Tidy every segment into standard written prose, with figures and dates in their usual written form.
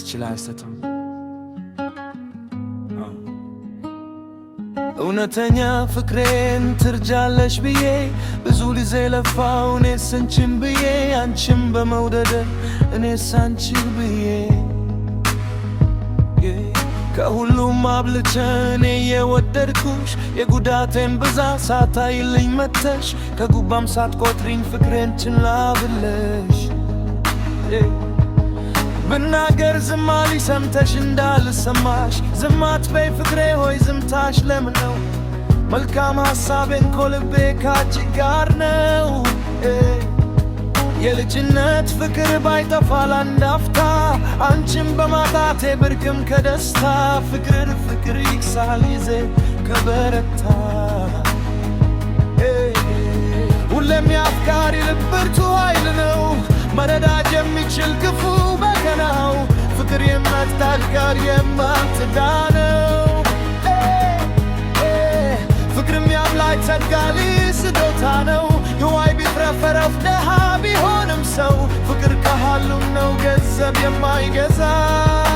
ሊያስችል አይሰጥም። እውነተኛ ፍቅሬን ትርጃለሽ ብዬ ብዙ ጊዜ ለፋው እኔስ አንቺን ብዬ አንቺን በመውደድ እኔስ አንቺን ብዬ ከሁሉም አብልጬ እኔ የወደድኩሽ የጉዳቴን ብዛት ሳታይልኝ መተሽ ከጉባም ሳትቆጥሪኝ ፍቅሬን ችላ ብለሽ ብናገር ዝም አልሽ ሰምተሽ እንዳልሰማሽ ዝም አትበይ ፍቅሬ ሆይ ዝምታሽ ለምን ነው? መልካም ሐሳቤን ከልቤ ካንቺ ጋር ነው። የልጅነት ፍቅር ባይጠፋ ለአንድ አፍታ አንቺን በማጣቴ ብርቅም ከደስታ ፍቅር ይክሳል ጊዜ ከበረታ ሁሌም የአፍቃሪ ልብ ብርቱ ኃይል ነው መረዳት የሚችል ክፉ በገናው ፍቅር የማትታገር የማትዳነው ፍቅርም የአምላክ ጸጋ ስጦታ ነው። የዋይ ቢትረፈረፍ ደሃ ቢሆንም ሰው ፍቅር ከሃሉም ነው ገንዘብ የማይገዛው።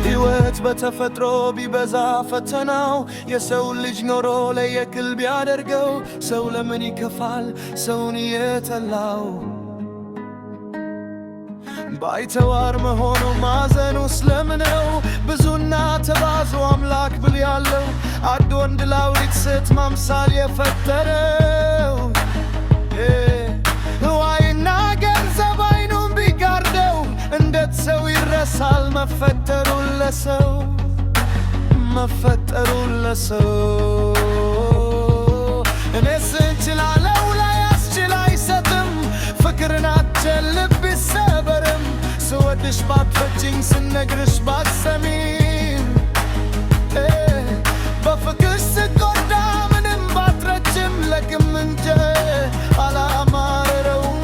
ሕይወት በተፈጥሮ ቢበዛ ፈተናው የሰው ልጅ ኖሮ ለየቅል ቢያደርገው ሰው ለምን ይከፋል ሰውን የጠላው? ባይተዋር መሆኑ ማዘኑ ስለምነው? ብዙና ተባዙ አምላክ ብል ያለው አንድ ወንድ ለአውሪት ሴት ማምሳል የፈጠረው ሕዋይና ገንዘብ አይኑን ቢጋርደው እንዴት ሰው ይረሳል መፈጠሩን ለሰው እኔስ እንችላለው ላያስችል አይሰጥም ፍቅርን አትችል ልብ ይሰበርም ስወድሽ ባትፈጂኝ ስነግርሽ ባትሰሚም በፍቅርሽ ስጎዳ ምንም ባትረጅም ለግም እንጂ አላማረረውም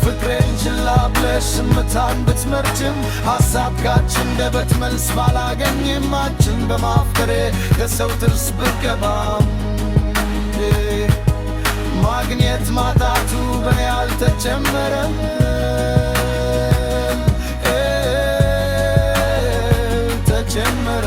ፍቅሬን ችላ ብለሽ ዝምታን ብትመርጭም ሐሳብ ካንቺ አንደበት መልስ ባላገኝም አንቺን በማፍቀሬ ከሰው ጥርስ ብገባም ማግኘት ማጣቱ በኔ አልተጀመረም ተጀመረ።